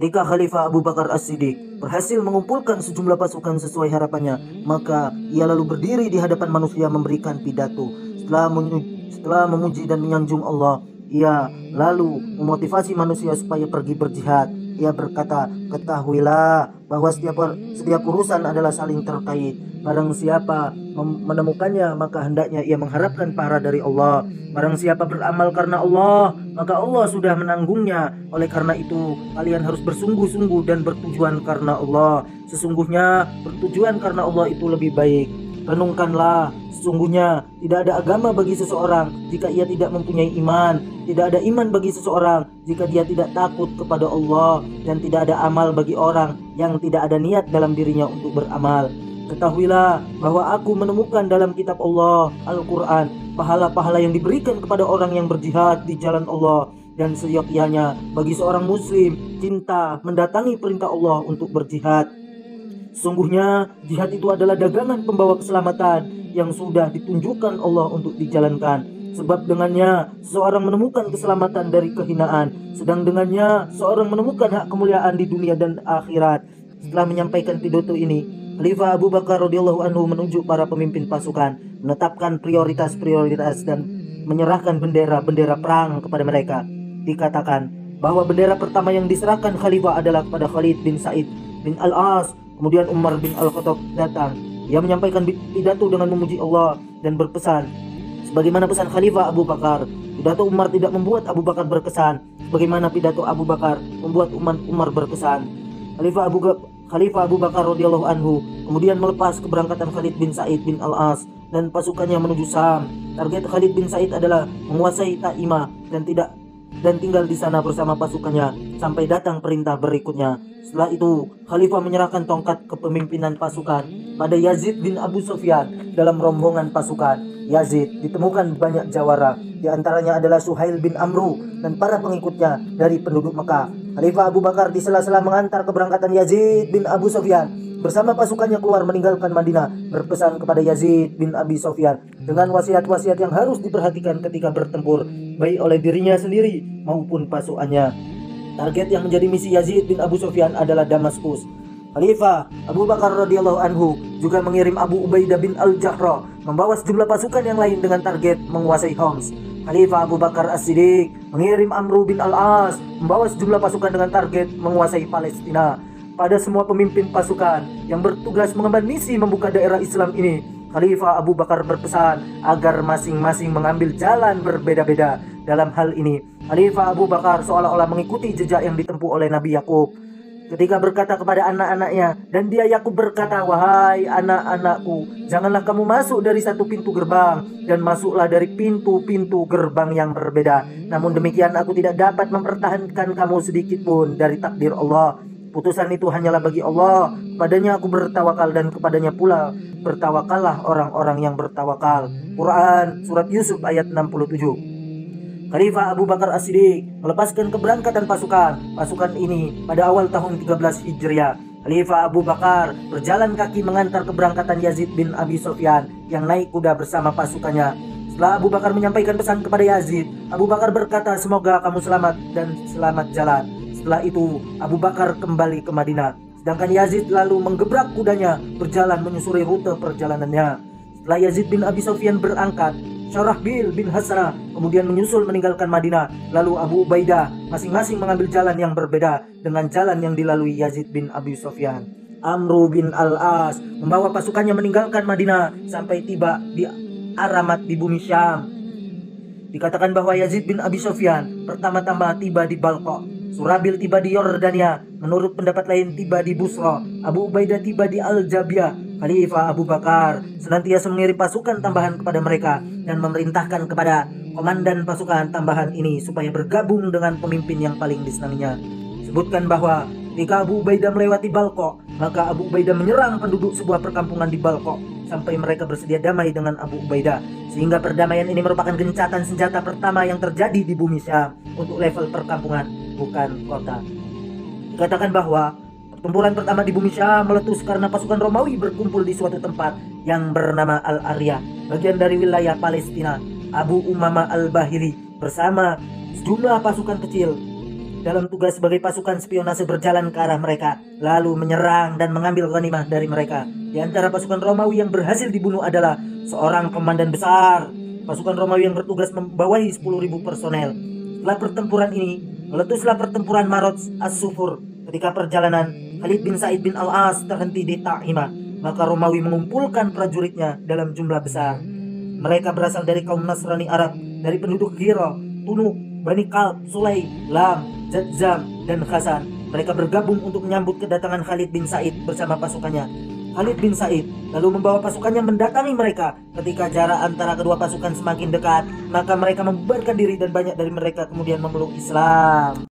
Ketika Khalifah Abu Bakar As-Siddiq berhasil mengumpulkan sejumlah pasukan sesuai harapannya, maka ia lalu berdiri di hadapan manusia memberikan pidato. Setelah memuji dan menyanjung Allah, ia lalu memotivasi manusia supaya pergi berjihad. Ia berkata, ketahuilah bahwa setiap urusan adalah saling terkait. Barang siapa menemukannya, maka hendaknya ia mengharapkan pahala dari Allah. Barang siapa beramal karena Allah, maka Allah sudah menanggungnya. Oleh karena itu, kalian harus bersungguh-sungguh dan bertujuan karena Allah. Sesungguhnya bertujuan karena Allah itu lebih baik. Renungkanlah, sesungguhnya tidak ada agama bagi seseorang jika ia tidak mempunyai iman. Tidak ada iman bagi seseorang jika dia tidak takut kepada Allah. Dan tidak ada amal bagi orang yang tidak ada niat dalam dirinya untuk beramal. Ketahuilah bahwa aku menemukan dalam kitab Allah, Al-Quran, pahala-pahala yang diberikan kepada orang yang berjihad di jalan Allah. Dan seyogyanya bagi seorang muslim cinta mendatangi perintah Allah untuk berjihad. Sesungguhnya jihad itu adalah dagangan pembawa keselamatan yang sudah ditunjukkan Allah untuk dijalankan. Sebab dengannya seseorang menemukan keselamatan dari kehinaan, sedang dengannya seorang menemukan hak kemuliaan di dunia dan akhirat. Setelah menyampaikan pidato ini, Khalifah Abu Bakar radhiyallahu anhu menunjuk para pemimpin pasukan, menetapkan prioritas-prioritas dan menyerahkan bendera-bendera perang kepada mereka. Dikatakan bahwa bendera pertama yang diserahkan Khalifah adalah kepada Khalid bin Sa'id bin Al-As. Kemudian Umar bin Al-Khattab datang. Ia menyampaikan pidato dengan memuji Allah dan berpesan sebagaimana pesan Khalifah Abu Bakar. Pidato Umar tidak membuat Abu Bakar berkesan, bagaimana pidato Abu Bakar membuat Umar berkesan. Khalifah Abu Bakar radhiyallahu anhu kemudian melepas keberangkatan Khalid bin Sa'id bin Al-As dan pasukannya menuju Syam. Target Khalid bin Sa'id adalah menguasai Taimah dan tinggal di sana bersama pasukannya sampai datang perintah berikutnya. Setelah itu, Khalifah menyerahkan tongkat kepemimpinan pasukan pada Yazid bin Abu Sufyan. Dalam rombongan pasukan Yazid ditemukan banyak jawara, di antaranya adalah Suhail bin Amru dan para pengikutnya dari penduduk Mekah. Khalifah Abu Bakar di sela-sela mengantar keberangkatan Yazid bin Abu Sufyan bersama pasukannya keluar meninggalkan Madinah, berpesan kepada Yazid bin Abi Sufyan dengan wasiat-wasiat yang harus diperhatikan ketika bertempur, baik oleh dirinya sendiri maupun pasukannya. Target yang menjadi misi Yazid bin Abu Sufyan adalah Damaskus. Khalifah Abu Bakar radhiyallahu anhu juga mengirim Abu Ubaidah bin Al-Jarrah membawa sejumlah pasukan yang lain dengan target menguasai Homs. Khalifah Abu Bakar As-Siddiq mengirim Amru bin Al-As membawa sejumlah pasukan dengan target menguasai Palestina. Pada semua pemimpin pasukan yang bertugas mengemban misi membuka daerah Islam ini, Khalifah Abu Bakar berpesan agar masing-masing mengambil jalan berbeda-beda. Dalam hal ini, Khalifah Abu Bakar seolah-olah mengikuti jejak yang ditempuh oleh Nabi Yakub ketika berkata kepada anak-anaknya, dan dia Yakub berkata, wahai anak-anakku, janganlah kamu masuk dari satu pintu gerbang dan masuklah dari pintu-pintu gerbang yang berbeda. Namun demikian aku tidak dapat mempertahankan kamu sedikit pun dari takdir Allah. Putusan itu hanyalah bagi Allah. Padanya aku bertawakal dan kepadanya pula bertawakallah orang-orang yang bertawakal. Quran Surat Yusuf ayat 67. Khalifah Abu Bakar As-Siddiq melepaskan keberangkatan pasukan ini pada awal tahun 13 Hijriah. Khalifah Abu Bakar berjalan kaki mengantar keberangkatan Yazid bin Abi Sufyan yang naik kuda bersama pasukannya. Setelah Abu Bakar menyampaikan pesan kepada Yazid, Abu Bakar berkata, semoga kamu selamat dan selamat jalan. Setelah itu Abu Bakar kembali ke Madinah, sedangkan Yazid lalu menggebrak kudanya berjalan menyusuri rute perjalanannya. Setelah Yazid bin Abi Sufyan berangkat, Syarahbil bin Hasrah kemudian menyusul meninggalkan Madinah. Lalu Abu Ubaidah masing-masing mengambil jalan yang berbeda dengan jalan yang dilalui Yazid bin Abi Sufyan. Amru bin Al-As membawa pasukannya meninggalkan Madinah sampai tiba di Aramat di bumi Syam. Dikatakan bahwa Yazid bin Abi Sufyan pertama-tama tiba di Balqa, Surabil tiba di Yordania, menurut pendapat lain tiba di Busra, Abu Ubaidah tiba di Al-Jabiyah. Khalifah Abu Bakar senantiasa mengirim pasukan tambahan kepada mereka dan memerintahkan kepada komandan pasukan tambahan ini supaya bergabung dengan pemimpin yang paling disenanginya. Sebutkan bahwa ketika Abu Ubaidah melewati Balqa, maka Abu Ubaidah menyerang penduduk sebuah perkampungan di Balqa sampai mereka bersedia damai dengan Abu Ubaidah, sehingga perdamaian ini merupakan gencatan senjata pertama yang terjadi di bumi Syam untuk level perkampungan, bukan kota. Dikatakan bahwa pertempuran pertama di bumi Syam meletus karena pasukan Romawi berkumpul di suatu tempat yang bernama Al-Aryah, bagian dari wilayah Palestina. Abu Umamah Al-Bahili bersama sejumlah pasukan kecil dalam tugas sebagai pasukan spionase berjalan ke arah mereka, lalu menyerang dan mengambil ghanimah dari mereka. Di antara pasukan Romawi yang berhasil dibunuh adalah seorang komandan besar pasukan Romawi yang bertugas membawahi 10.000 personel. Setelah pertempuran ini, meletuslah pertempuran Marot As-Sufur. Ketika perjalanan, Khalid bin Sa'id bin Al-As terhenti di Ta'imah, maka Romawi mengumpulkan prajuritnya dalam jumlah besar. Mereka berasal dari kaum Nasrani Arab, dari penduduk Hira, Tunu, Bani Kalb, Sulay, Lam, Jadzam, dan Khasan. Mereka bergabung untuk menyambut kedatangan Khalid bin Sa'id bersama pasukannya. Khalid bin Sa'id lalu membawa pasukannya mendatangi mereka. Ketika jarak antara kedua pasukan semakin dekat, maka mereka membubarkan diri dan banyak dari mereka kemudian memeluk Islam.